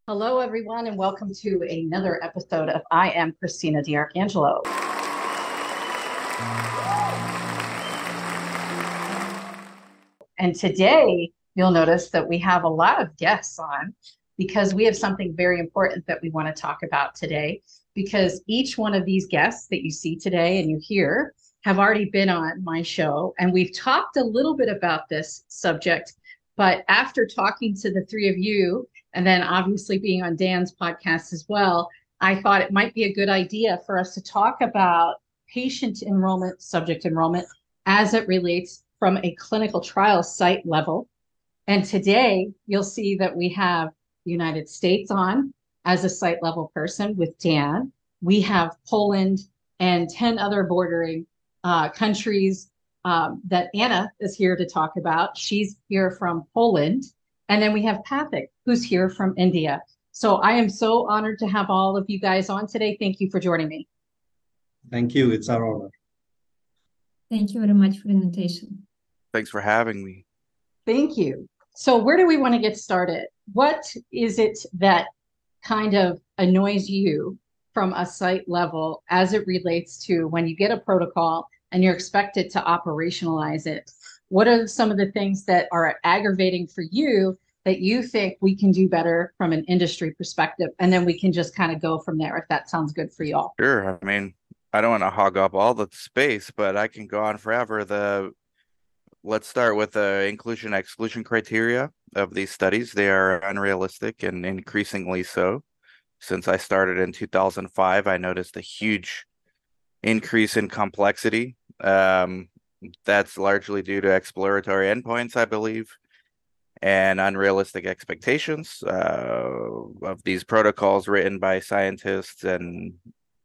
Hello, everyone, and welcome to another episode of I Am Christina DiArcangelo. And today, you'll notice that we have a lot of guests on because we have something very important that we want to talk about today. Because each one of these guests that you see today and you hear have already been on my show, and we've talked a little bit about this subject. But after talking to the three of you, and then obviously being on Dan's podcast as well, I thought it might be a good idea for us to talk about patient enrollment, subject enrollment, as it relates from a clinical trial site level. And today you'll see that we have the United States on as a site level person with Dan. We have Poland and 10 other bordering countries that Anna is here to talk about. She's here from Poland. And then we have Pathik, who's here from India. So I am so honored to have all of you guys on today. Thank you for joining me. Thank you. It's our honor. Thank you very much for the invitation. Thanks for having me. Thank you. So where do we want to get started? What is it that kind of annoys you from a site level as it relates to when you get a protocol and you're expected to operationalize it? What are some of the things that are aggravating for you that you think we can do better from an industry perspective? And then we can just kind of go from there, if that sounds good for y'all. Sure. I mean, I don't want to hog up all the space, but I can go on forever. Let's start with the inclusion-exclusion criteria of these studies. They are unrealistic and increasingly so. Since I started in 2005, I noticed a huge increase in complexity. That's largely due to exploratory endpoints, I believe, and unrealistic expectations of these protocols written by scientists and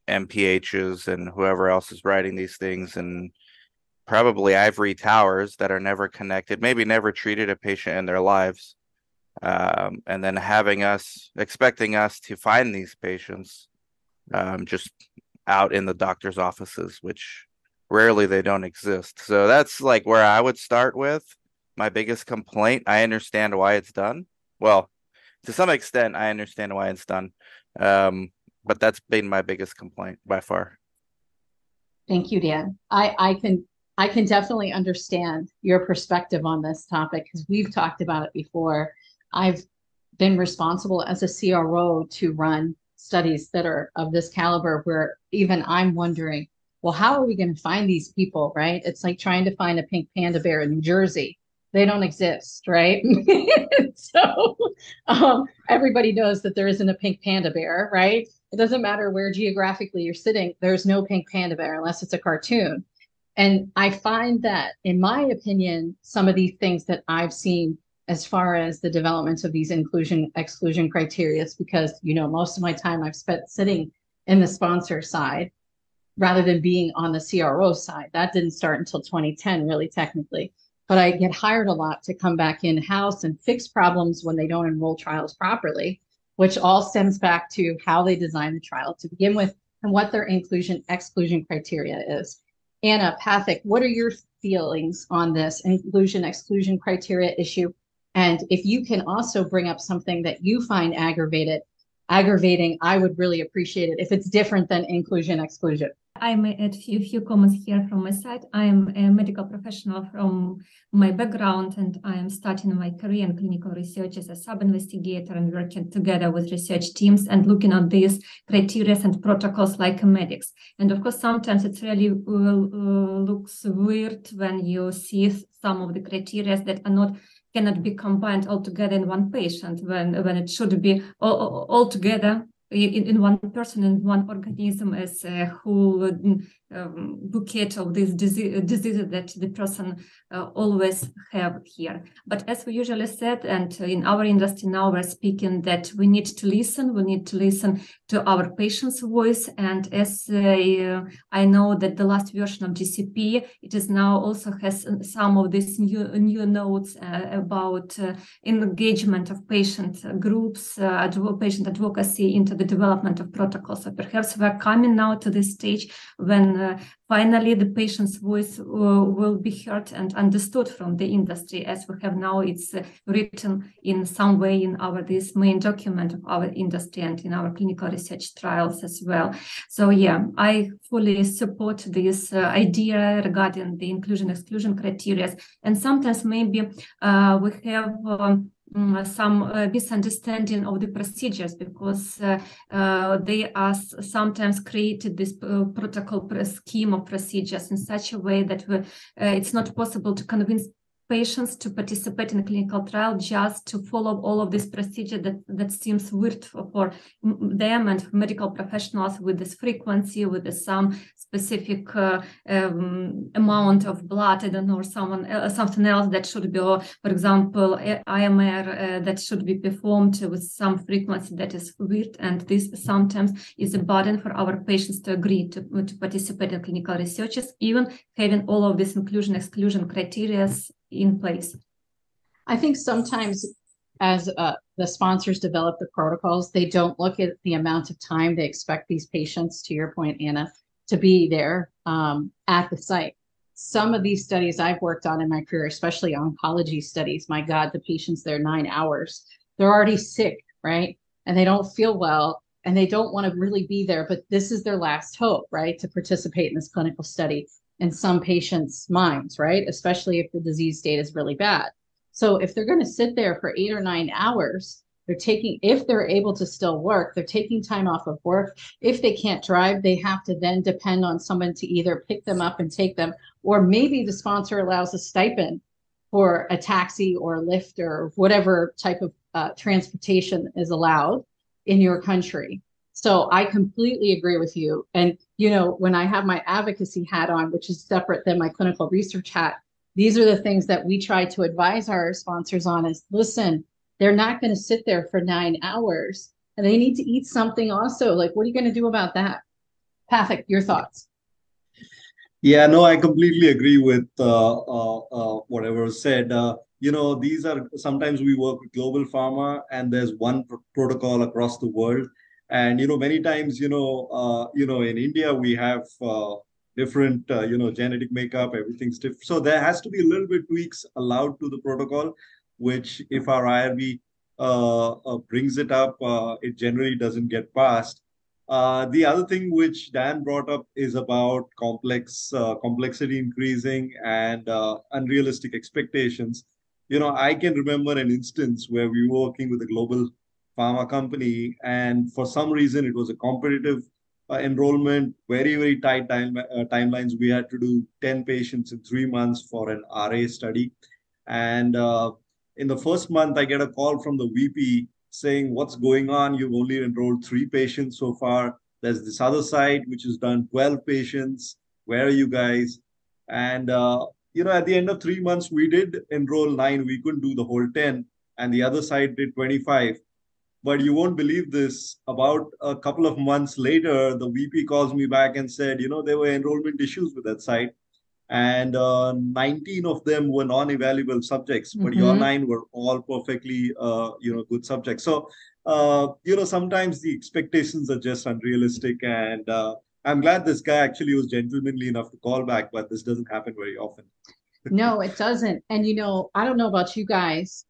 MPHs and whoever else is writing these things, and probably ivory towers that are never connected, maybe never treated a patient in their lives, and then expecting us to find these patients just out in the doctor's offices, which rarely they don't exist. So that's like where I would start with my biggest complaint. I understand why it's done. Well, to some extent, I understand why it's done. But that's been my biggest complaint by far. Thank you, Dan. I can definitely understand your perspective on this topic because we've talked about it before. I've been responsible as a CRO to run studies that are of this caliber where even I'm wondering, well, how are we going to find these people, right? It's like trying to find a pink panda bear in New Jersey. They don't exist, right? So everybody knows that there isn't a pink panda bear, right? It doesn't matter where geographically you're sitting. There's no pink panda bear unless it's a cartoon. And I find that, in my opinion, some of these things that I've seen as far as the development of these inclusion-exclusion criteria, because, most of my time I've spent sitting in the sponsor side rather than being on the CRO side. That didn't start until 2010, really, technically. But I get hired a lot to come back in-house and fix problems when they don't enroll trials properly, which all stems back to how they design the trial to begin with and what their inclusion-exclusion criteria is. Anna, Pathik, what are your feelings on this inclusion-exclusion criteria issue? And if you can also bring up something that you find aggravating, I would really appreciate it if it's different than inclusion-exclusion. I may add a few comments here from my side. I am a medical professional from my background, and I am starting my career in clinical research as a sub-investigator and working together with research teams and looking at these criteria and protocols like medics. And of course, sometimes it really looks weird when you see some of the criteria that cannot be combined all together in one patient when it should be all together in one person, in one organism, as a whole bouquet of these diseases that the person always have here. But as we usually said, and in our industry now we're speaking that we need to listen to our patient's voice. And as I know that the last version of GCP, it is now also has some of these new notes about engagement of patient groups, patient advocacy into the development of protocols. So perhaps we're coming now to this stage when then finally the patient's voice will be heard and understood from the industry, as we have now. It's written in some way in this main document of our industry and in our clinical research trials as well. So yeah, I fully support this idea regarding the inclusion-exclusion criteria. And sometimes maybe we have some misunderstanding of the procedures, because they are sometimes created this protocol scheme of procedures in such a way that it's not possible to convince patients to participate in a clinical trial just to follow all of this procedure that seems weird for them and for medical professionals, with this frequency, with some specific amount of blood, I don't know, or something else that should be, or, for example, IMR that should be performed with some frequency that is weird. And this sometimes is a burden for our patients to agree to participate in clinical researches, even having all of this inclusion-exclusion criteria in place. I think sometimes as the sponsors develop the protocols, they don't look at the amount of time they expect these patients, to your point, Anna, to be there at the site. Some of these studies I've worked on in my career, especially oncology studies, my God, the patients there 9 hours, they're already sick, right? And they don't feel well, and they don't want to really be there, but this is their last hope, right, to participate in this clinical study in some patients' minds, right? Especially if the disease state is really bad. So if they're going to sit there for 8 or 9 hours, if they're able to still work, they're taking time off of work. If they can't drive, they have to then depend on someone to either pick them up and take them, or maybe the sponsor allows a stipend for a taxi or a Lyft or whatever type of transportation is allowed in your country. So I completely agree with you. And, you know, when I have my advocacy hat on, which is separate than my clinical research hat, these are the things that we try to advise our sponsors on is, listen, they're not going to sit there for 9 hours, and they need to eat something also. Like, what are you going to do about that? Pathik, your thoughts? Yeah, no, I completely agree with whatever was said. You know, these are sometimes we work with global pharma, and there's one protocol across the world. And, you know, many times, in India, we have different, genetic makeup, everything's different. So there has to be a little bit tweaks allowed to the protocol, which if our IRB brings it up, it generally doesn't get passed. The other thing which Dan brought up is about complexity increasing and unrealistic expectations. You know, I can remember an instance where we were working with a global pharma company, and for some reason it was a competitive enrollment, very, very tight timelines. We had to do 10 patients in 3 months for an RA study. And in the first month, I get a call from the VP saying, what's going on? You've only enrolled 3 patients so far. There's this other site which has done 12 patients. Where are you guys? And, at the end of 3 months, we did enroll 9. We couldn't do the whole 10. And the other site did 25. But you won't believe this. About a couple of months later, the VP calls me back and said, there were enrollment issues with that site. And 19 of them were non-evaluable subjects, but your 9 were all perfectly, good subjects. So, sometimes the expectations are just unrealistic. And I'm glad this guy actually was gentlemanly enough to call back, but this doesn't happen very often. No, it doesn't. And, I don't know about you guys,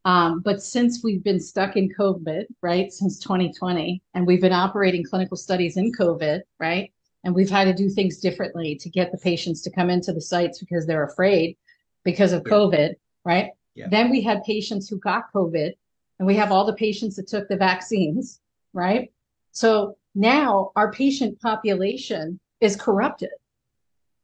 but since we've been stuck in COVID, right, since 2020, and we've been operating clinical studies in COVID, right? And we've had to do things differently to get the patients to come into the sites because they're afraid because of COVID, right? Yeah. Then we had patients who got COVID, and we have all the patients that took the vaccines, right? So now our patient population is corrupted.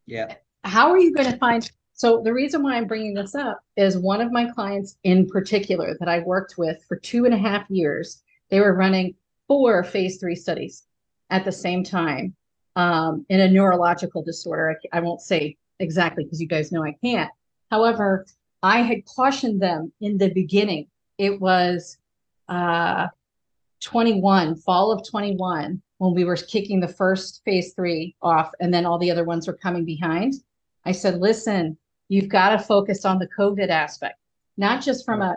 Yeah. How are you going to find? So the reason why I'm bringing this up is one of my clients in particular that I worked with for 2.5 years, they were running 4 phase 3 studies at the same time. In a neurological disorder. I won't say exactly because you guys know I can't. However, I had cautioned them in the beginning. It was 21, fall of 21, when we were kicking the first phase 3 off, and then all the other ones were coming behind. I said, listen, you've got to focus on the COVID aspect, not just from a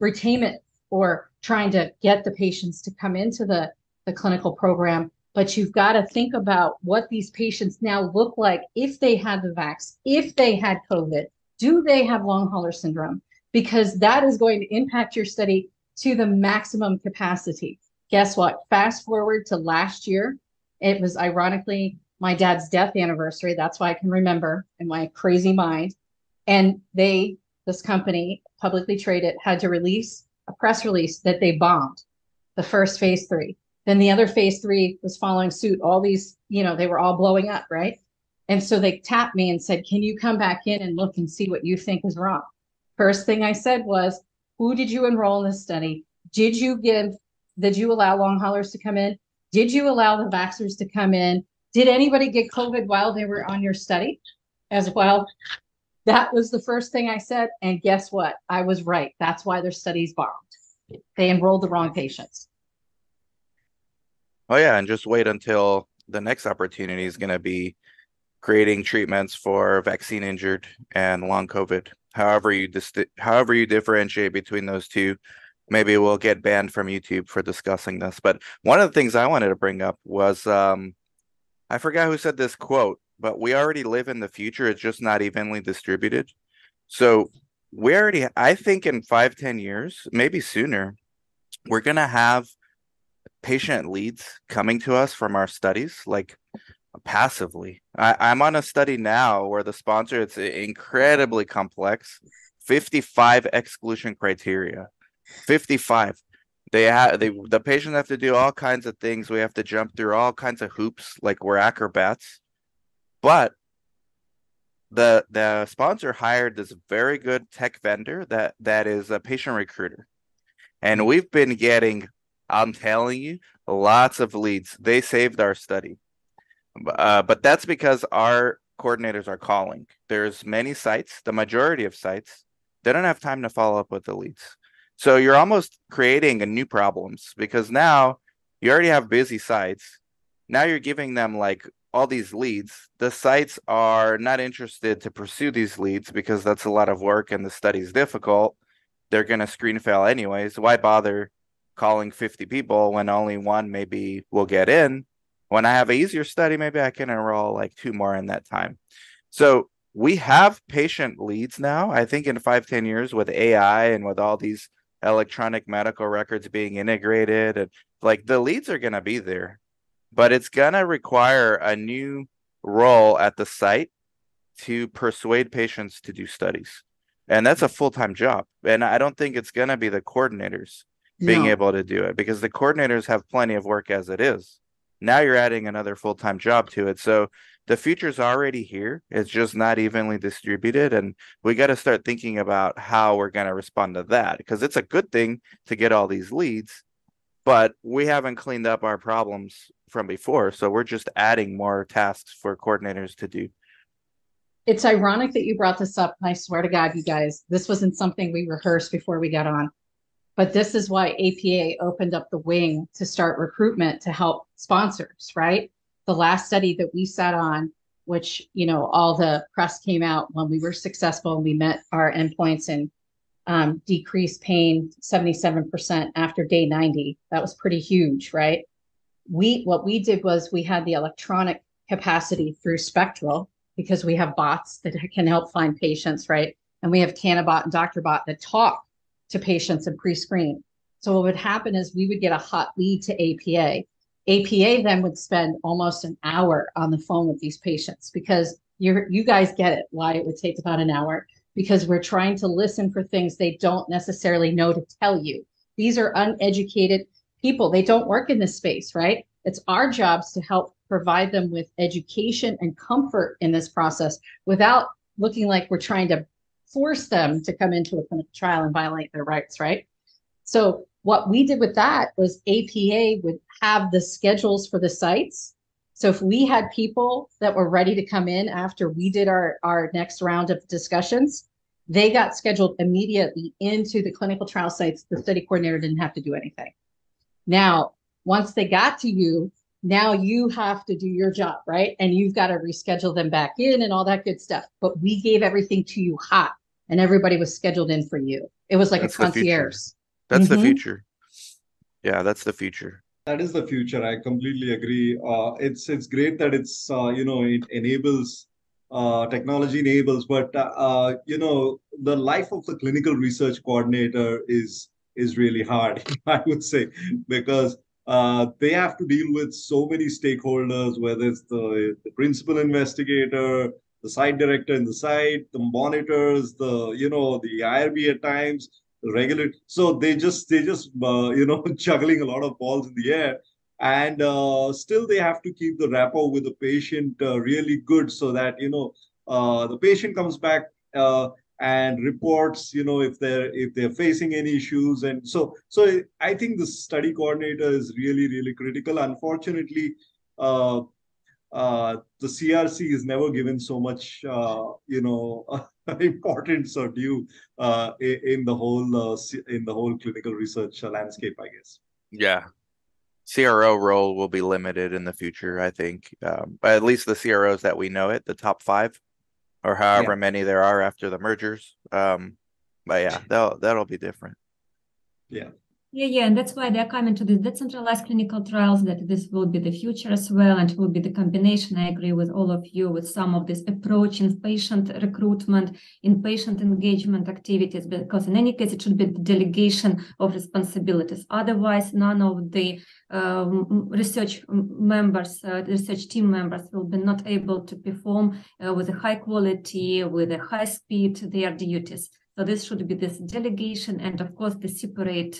retainment or trying to get the patients to come into the clinical program, But you've got to think about what these patients now look like if they had the vax, if they had COVID. Do they have long hauler syndrome? Because that is going to impact your study to the maximum capacity. Guess what? Fast forward to last year. It was ironically my dad's death anniversary. That's why I can remember in my crazy mind. And this company, publicly traded, had to release a press release that they bombed the first phase 3. Then the other phase 3 was following suit. All these, they were all blowing up, right? And so they tapped me and said, can you come back in and look and see what you think is wrong? First thing I said was, who did you enroll in this study? Did you allow long haulers to come in? Did you allow the vaxxers to come in? Did anybody get COVID while they were on your study as well? That was the first thing I said. And guess what? I was right. That's why their studies bombed. They enrolled the wrong patients. Oh, yeah. And just wait until the next opportunity is going to be creating treatments for vaccine injured and long COVID. However you differentiate between those two, maybe we'll get banned from YouTube for discussing this. But one of the things I wanted to bring up was, I forgot who said this quote, but we already live in the future. It's just not evenly distributed. So I think in 5-10 years, maybe sooner, we're going to have patient leads coming to us from our studies, like passively. I'm on a study now where the sponsor, it's incredibly complex, 55 exclusion criteria, 55. The patients have to do all kinds of things. We have to jump through all kinds of hoops, like we're acrobats. But the sponsor hired this very good tech vendor that is a patient recruiter. And we've been getting, I'm telling you, lots of leads. They saved our study. But that's because our coordinators are calling. There's many sites, the majority of sites, they don't have time to follow up with the leads. So you're almost creating a new problems because now you already have busy sites. Now you're giving them like all these leads. The sites are not interested to pursue these leads because that's a lot of work and the study's difficult. They're going to screen fail anyways. Why bother calling 50 people when only one maybe will get in? When I have an easier study, maybe I can enroll like 2 more in that time. So we have patient leads now. I think in 5-10 years with AI and with all these electronic medical records being integrated, and like the leads are going to be there, but it's going to require a new role at the site to persuade patients to do studies. And that's a full-time job. And I don't think it's going to be the coordinators being able to do it because the coordinators have plenty of work as it is. Now you're adding another full-time job to it. So the future's already here. It's just not evenly distributed. And we got to start thinking about how we're going to respond to that because it's a good thing to get all these leads, but we haven't cleaned up our problems from before. So we're just adding more tasks for coordinators to do. It's ironic that you brought this up. And I swear to God, you guys, this wasn't something we rehearsed before we got on. But this is why APA opened up the wing to start recruitment to help sponsors, right? The last study that we sat on, which, all the press came out when we were successful and we met our endpoints and decreased pain 77% after day 90. That was pretty huge, right? What we did was we had the electronic capacity through Spectral because we have bots that can help find patients, right? And we have Canabot and DrBot that talk to patients and pre-screen. So what would happen is we would get a hot lead to APA. APA then would spend almost an hour on the phone with these patients because you guys get it, why it would take about an hour, because we're trying to listen for things they don't necessarily know to tell you. These are uneducated people. They don't work in this space, right? It's our jobs to help provide them with education and comfort in this process without looking like we're trying to force them to come into a clinical trial and violate their rights, right? So what we did with that was APA would have the schedules for the sites. So if we had people that were ready to come in after we did our next round of discussions, they got scheduled immediately into the clinical trial sites. The study coordinator didn't have to do anything. Now, once they got to you, now you have to do your job, right? And you've got to reschedule them back in and all that good stuff. But we gave everything to you hot and everybody was scheduled in for you. It was like a concierge. That's the future. Yeah, that's the future. That is the future. I completely agree. It's great that it's it enables technology enables, but the life of the clinical research coordinator is really hard, I would say, because they have to deal with so many stakeholders, whether it's the principal investigator, the site director in the site, the monitors, the IRB at times, the regular. So they just juggling a lot of balls in the air, and still they have to keep the rapport with the patient really good, so that the patient comes back and reports, if they're facing any issues. And so I think the study coordinator is really really critical. Unfortunately, uh, the CRC is never given so much, importance or due in the whole clinical research landscape, I guess. Yeah. CRO role will be limited in the future, I think. At least the CROs that we know it, the top 5, or however Yeah. many there are after the mergers. But yeah, that'll be different. Yeah. Yeah, and that's why they're coming to these decentralized clinical trials, that this will be the future as well, and it will be the combination. I agree with all of you with some of this approach in patient recruitment, in patient engagement activities, because in any case, it should be the delegation of responsibilities. Otherwise, none of the research team members will be not able to perform with a high quality, with a high speed, their duties. So this should be this delegation, and of course the separate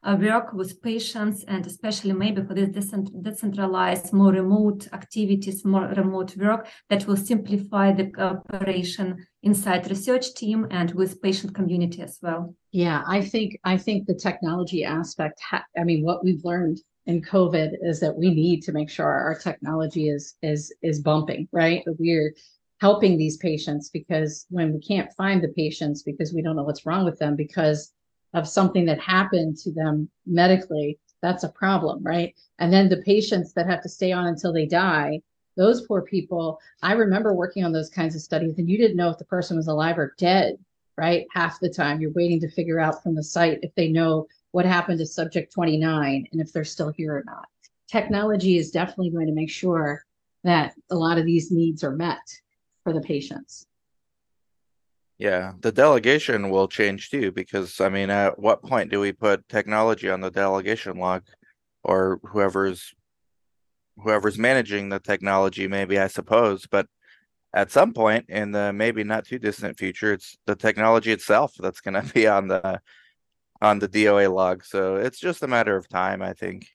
work with patients, and especially maybe for this decentralized, more remote activities, more remote work that will simplify the cooperation inside research team and with patient community as well. Yeah, I think the technology aspect, what we've learned in COVID is that we need to make sure our technology is bumping, right? That we're helping these patients, because when we can't find the patients because we don't know what's wrong with them because of something that happened to them medically, that's a problem, right? And then the patients that have to stay on until they die, those poor people, I remember working on those kinds of studies, and you didn't know if the person was alive or dead, right? Half the time you're waiting to figure out from the site if they know what happened to subject 29 and if they're still here or not. Technology is definitely going to make sure that a lot of these needs are met for the patients. Yeah, the delegation will change too, because I mean, at what point do we put technology on the delegation log, or whoever's managing the technology, maybe, I suppose. But at some point in the maybe not too distant future, it's the technology itself that's going to be on the DOA log. So it's just a matter of time, I think.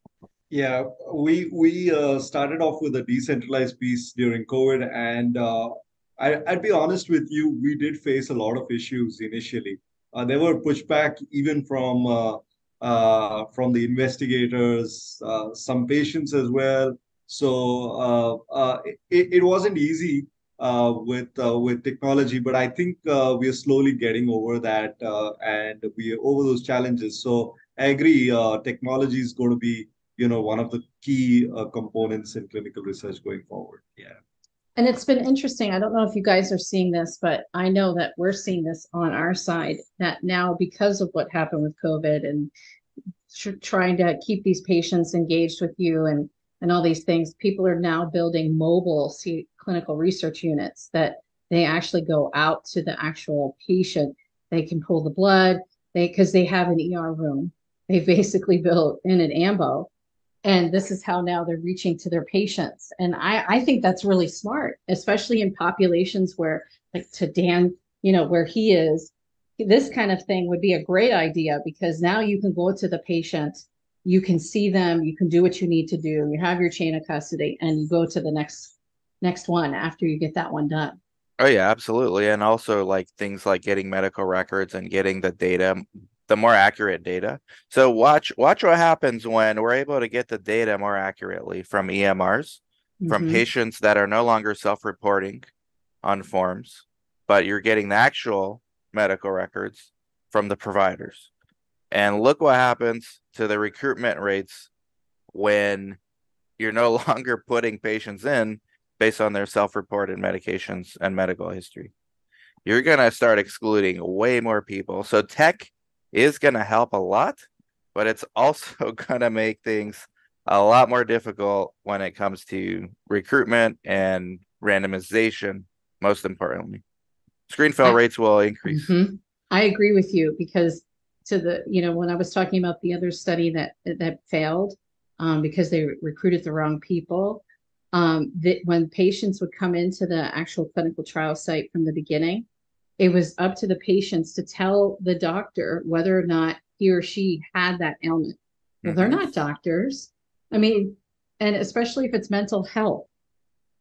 Yeah, we started off with a decentralized piece during COVID, and I'd be honest with you, we did face a lot of issues initially. There were pushback even from the investigators, some patients as well. So it wasn't easy with technology, but I think we are slowly getting over that, and we are over those challenges. So I agree, technology is going to be one of the key components in clinical research going forward. Yeah. And it's been interesting. I don't know if you guys are seeing this, but I know that we're seeing this on our side, that now because of what happened with COVID and trying to keep these patients engaged with you and all these things, people are now building mobile clinical research units that they actually go out to the actual patient. They can pull the blood, because they have an ER room. They basically built in an AMBO. And this is how now they're reaching to their patients. And I think that's really smart, especially in populations where, like to Dan, where he is, this kind of thing would be a great idea, because now you can go to the patient, you can see them, you can do what you need to do, you have your chain of custody, and you go to the next one after you get that one done. Oh yeah, absolutely. And also like things like getting medical records and getting the data, the more accurate data. So watch what happens when we're able to get the data more accurately from EMRs, from patients that are no longer self-reporting on forms, but you're getting the actual medical records from the providers. And look what happens to the recruitment rates when you're no longer putting patients in based on their self-reported medications and medical history. You're going to start excluding way more people. So tech is going to help a lot, but it's also going to make things a lot more difficult when it comes to recruitment and randomization, most importantly. Screen fail rates will increase. Mm-hmm. I agree with you, because when I was talking about the other study that failed because they recruited the wrong people, that when patients would come into the actual clinical trial site from the beginning, it was up to the patients to tell the doctor whether or not he or she had that ailment. Well, they're not doctors. I mean, and especially if it's mental health,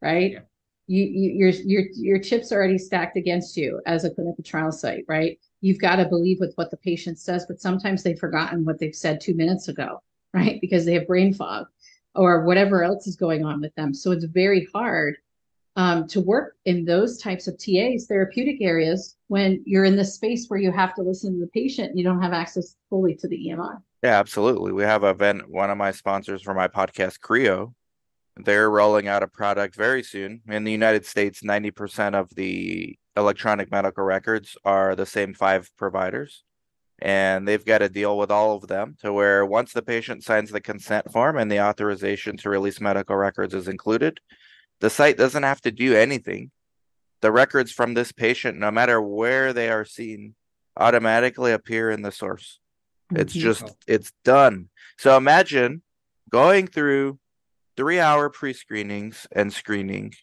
right? Yeah. Your chips are already stacked against you as a clinical trial site, right? You've got to believe with what the patient says, but sometimes they've forgotten what they've said 2 minutes ago, right? Because they have brain fog or whatever else is going on with them. So it's very hard to work in those types of TAs, therapeutic areas, when you're in the space where you have to listen to the patient and you don't have access fully to the EMR. Yeah, absolutely. We have one of my sponsors for my podcast, Creo. They're rolling out a product very soon. In the United States, 90% of the electronic medical records are the same 5 providers. And they've got to deal with all of them, to where once the patient signs the consent form and the authorization to release medical records is included, the site doesn't have to do anything. The records from this patient, no matter where they are seen, automatically appear in the source. It's done. So imagine going through 3-hour pre-screenings and screening,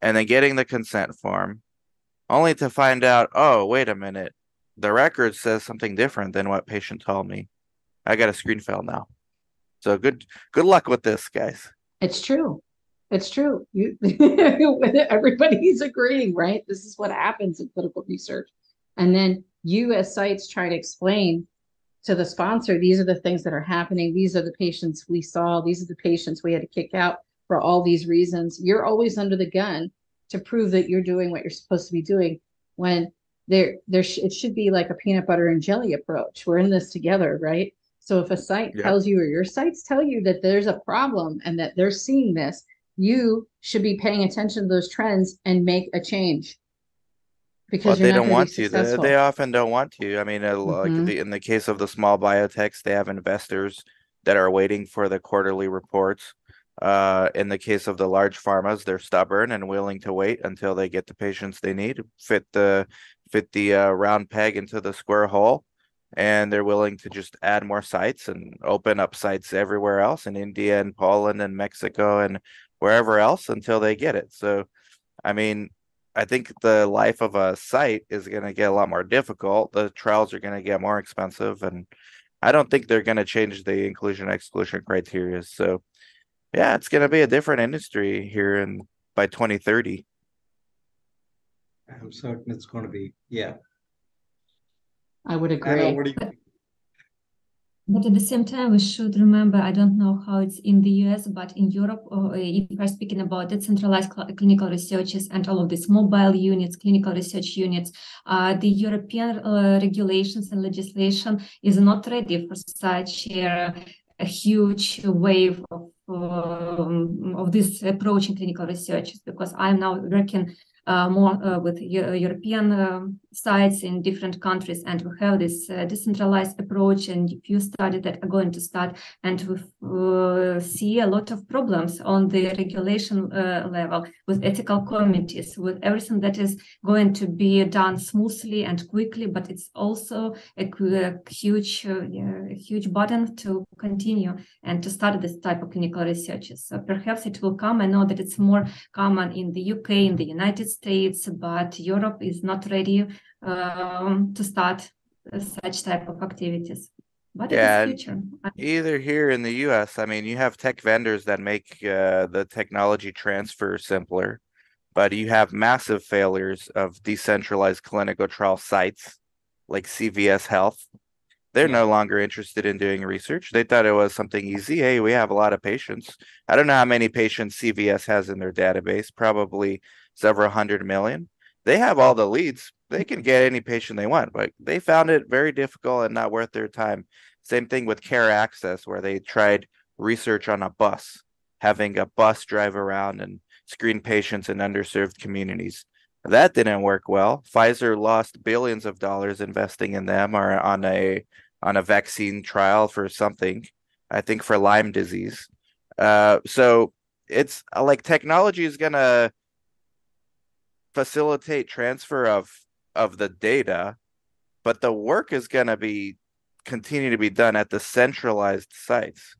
and then getting the consent form, only to find out, oh, wait a minute, the record says something different than what patient told me. I got a screen fail now. So good luck with this, guys. It's true. It's true. Everybody's agreeing, right? This is what happens in clinical research. And then you as sites try to explain to the sponsor, these are the things that are happening. These are the patients we saw. These are the patients we had to kick out for all these reasons. You're always under the gun to prove that you're doing what you're supposed to be doing, when it should be like a peanut butter and jelly approach. We're in this together, right? So if a site tells you, or your sites tell you, that there's a problem and that they're seeing this, you should be paying attention to those trends and make a change. Because they don't want to. They often don't want to. I mean, in the case of the small biotechs, they have investors that are waiting for the quarterly reports. In the case of the large pharmas, they're stubborn and willing to wait until they get the patients they need, fit the round peg into the square hole, and they're willing to just add more sites and open up sites everywhere else in India and Poland and Mexico and wherever else until they get it. So, I mean, I think the life of a site is going to get a lot more difficult. The trials are going to get more expensive, and I don't think they're going to change the inclusion-exclusion criteria. So, yeah, it's going to be a different industry here by 2030. I'm certain it's going to be, yeah. I would agree. Anna, what do you think? But at the same time, we should remember, I don't know how it's in the US, but in Europe, if we're speaking about decentralized clinical researches and all of these mobile units, clinical research units, the European regulations and legislation is not ready for such a huge wave of this approach in clinical research, because I'm now working more with European sites in different countries, and we have this decentralized approach and few studies that are going to start, and we see a lot of problems on the regulation level with ethical committees, with everything that is going to be done smoothly and quickly, but it's also a huge burden to continue and to start this type of clinical research. So perhaps it will come. I know that it's more common in the UK, in the United States, but Europe is not ready to start such type of activities. But yeah, it is future. Either here in the US, I mean, you have tech vendors that make the technology transfer simpler, but you have massive failures of decentralized clinical trial sites like CVS Health. They're no longer interested in doing research. They thought it was something easy. Hey, we have a lot of patients. I don't know how many patients CVS has in their database, probably several hundred million. They have all the leads. They can get any patient they want, but they found it very difficult and not worth their time. Same thing with Care Access, where they tried research on a bus, having a bus drive around and screen patients in underserved communities. That didn't work well. Pfizer lost billions of dollars investing in them or on a vaccine trial for something. I think for Lyme disease. So it's like technology is gonna facilitate transfer of the data, but the work is gonna be continue to be done at the centralized sites.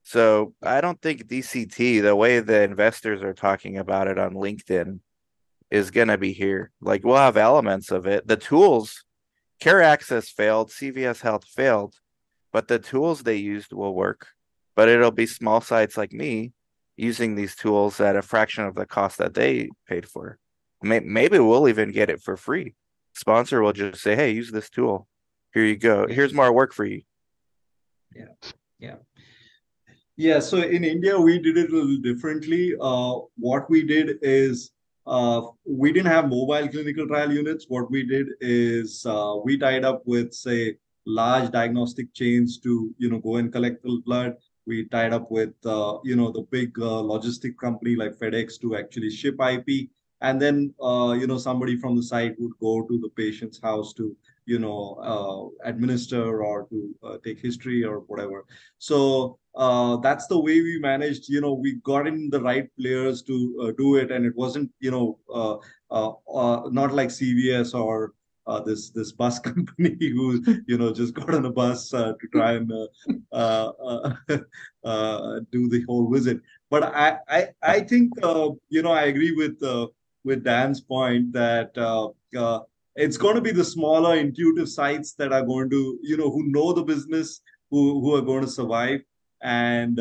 So I don't think DCT, the way the investors are talking about it on LinkedIn, is gonna be here. Like we'll have elements of it. The tools, Care Access failed, CVS Health failed, but the tools they used will work. But it'll be small sites like me using these tools at a fraction of the cost that they paid for. Maybe we'll even get it for free. Sponsor will just say, hey, use this tool. Here you go. Here's more work for you. Yeah. So in India, we did it a little differently. What we did is we didn't have mobile clinical trial units. What we did is we tied up with, say, large diagnostic chains to, go and collect the blood. We tied up with, the big logistic company like FedEx to actually ship IP. And then, somebody from the site would go to the patient's house to, administer or to take history or whatever. So that's the way we managed. We got in the right players to do it, and it wasn't, not like CVS or this bus company who just got on a bus to try and do the whole visit. But I think I agree with Dan's point that it's going to be the smaller intuitive sites that are going to who know the business, who are going to survive. And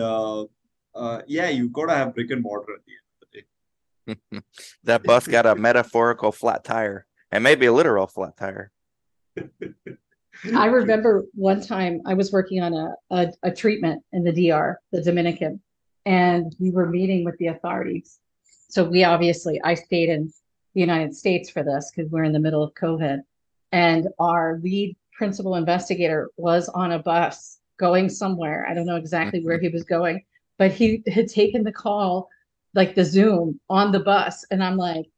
you've got to have brick and mortar at the end of the day. That bus got a metaphorical flat tire and maybe a literal flat tire. I remember one time I was working on a treatment in the DR, the Dominican, and we were meeting with the authorities. So I stayed in the United States for this because we're in the middle of COVID. And our lead principal investigator was on a bus going somewhere. I don't know exactly where he was going, but he had taken the call, like the Zoom on the bus. And I'm like,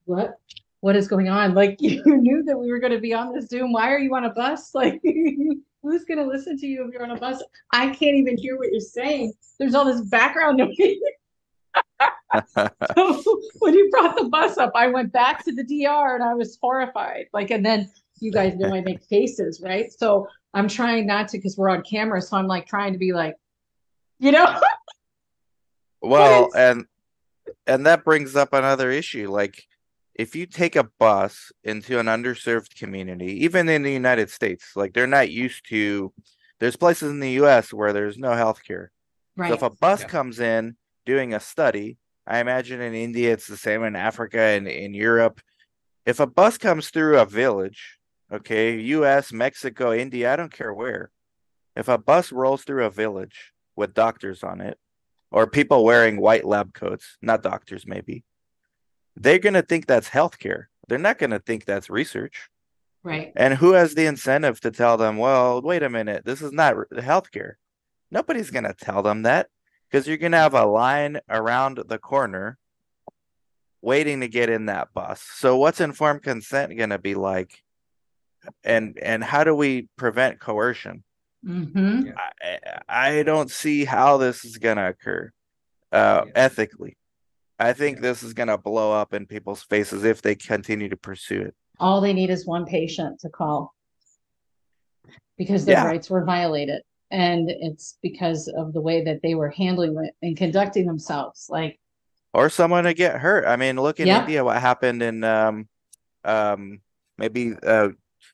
what is going on? Like, you knew that we were going to be on the Zoom. Why are you on a bus? Like, who's going to listen to you if you're on a bus? I can't even hear what you're saying. There's all this background noise. So when you brought the bus up, I went back to the DR and I was horrified. Like, and then you guys know I make faces, right? So I'm trying not to, because we're on camera. So I'm like trying to be like, Well, and that brings up another issue. Like, if you take a bus into an underserved community, even in the United States, like they're not used to, there's places in the US where there's no healthcare. Right. So if a bus comes in doing a study, I imagine in India it's the same, in Africa and in Europe. If a bus comes through a village, okay, US, Mexico, India, I don't care where. If a bus rolls through a village with doctors on it, or people wearing white lab coats, not doctors maybe, they're going to think that's healthcare. They're not going to think that's research. Right. And who has the incentive to tell them, well, wait a minute, this is not healthcare? Nobody's going to tell them that, because you're going to have a line around the corner waiting to get in that bus. So what's informed consent going to be like? And how do we prevent coercion? Mm-hmm. I don't see how this is going to occur ethically. I think this is going to blow up in people's faces if they continue to pursue it. All they need is one patient to call because their rights were violated. And it's because of the way that they were handling it and conducting themselves. Like, or someone to get hurt. I mean, look in India, what happened in maybe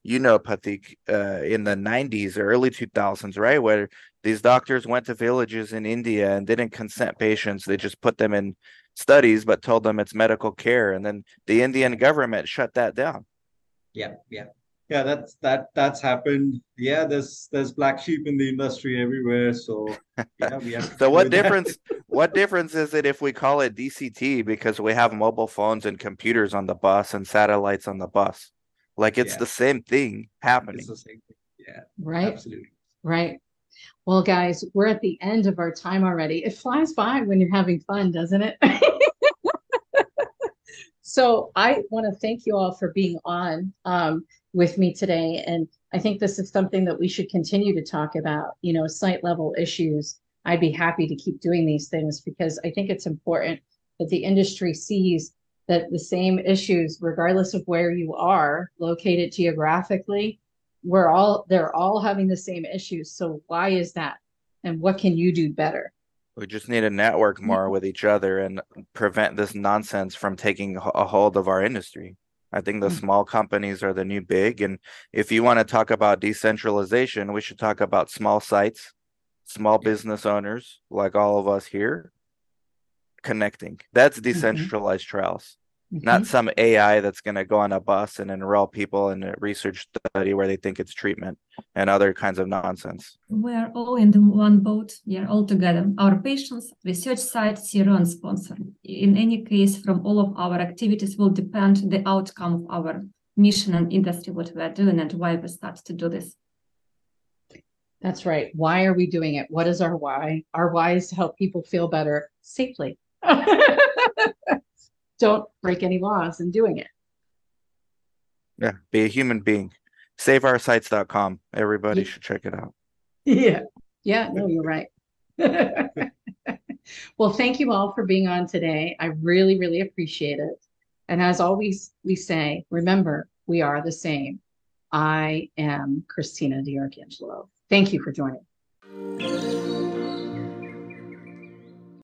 Pathik, in the 90s or early 2000s, right? Where these doctors went to villages in India and didn't consent patients. They just put them in studies, but told them it's medical care. And then the Indian government shut that down. Yeah, that's happened. Yeah, there's black sheep in the industry everywhere. So we have to. So what difference is it if we call it DCT because we have mobile phones and computers on the bus and satellites on the bus? Like it's the same thing happening. It's the same thing. Yeah. Right. Absolutely. Right. Well, guys, we're at the end of our time already. It flies by when you're having fun, doesn't it? So I want to thank you all for being on. with me today. And I think this is something that we should continue to talk about, site level issues. I'd be happy to keep doing these things because I think it's important that the industry sees that the same issues, regardless of where you are located geographically, they're all having the same issues. So why is that? And what can you do better? We just need to network more with each other and prevent this nonsense from taking a hold of our industry. I think the small companies are the new big. And if you want to talk about decentralization, we should talk about small sites, small business owners like all of us here connecting. That's decentralized trials, not some AI that's going to go on a bus and enroll people in a research study where they think it's treatment and other kinds of nonsense. We're all in the one boat. We are all together. Our patients, research site, CRO, and sponsor. In any case, from all of our activities will depend the outcome of our mission and industry, what we are doing and why we start to do this. That's right. Why are we doing it? What is our why? Our why is to help people feel better safely. Don't break any laws in doing it. Yeah, be a human being. SaveOurSites.com. Everybody should check it out. Yeah. Yeah, no, you're right. Well, thank you all for being on today. I really, really appreciate it. And as always, we say, remember, we are the same. I am Christina DiArcangelo. Thank you for joining.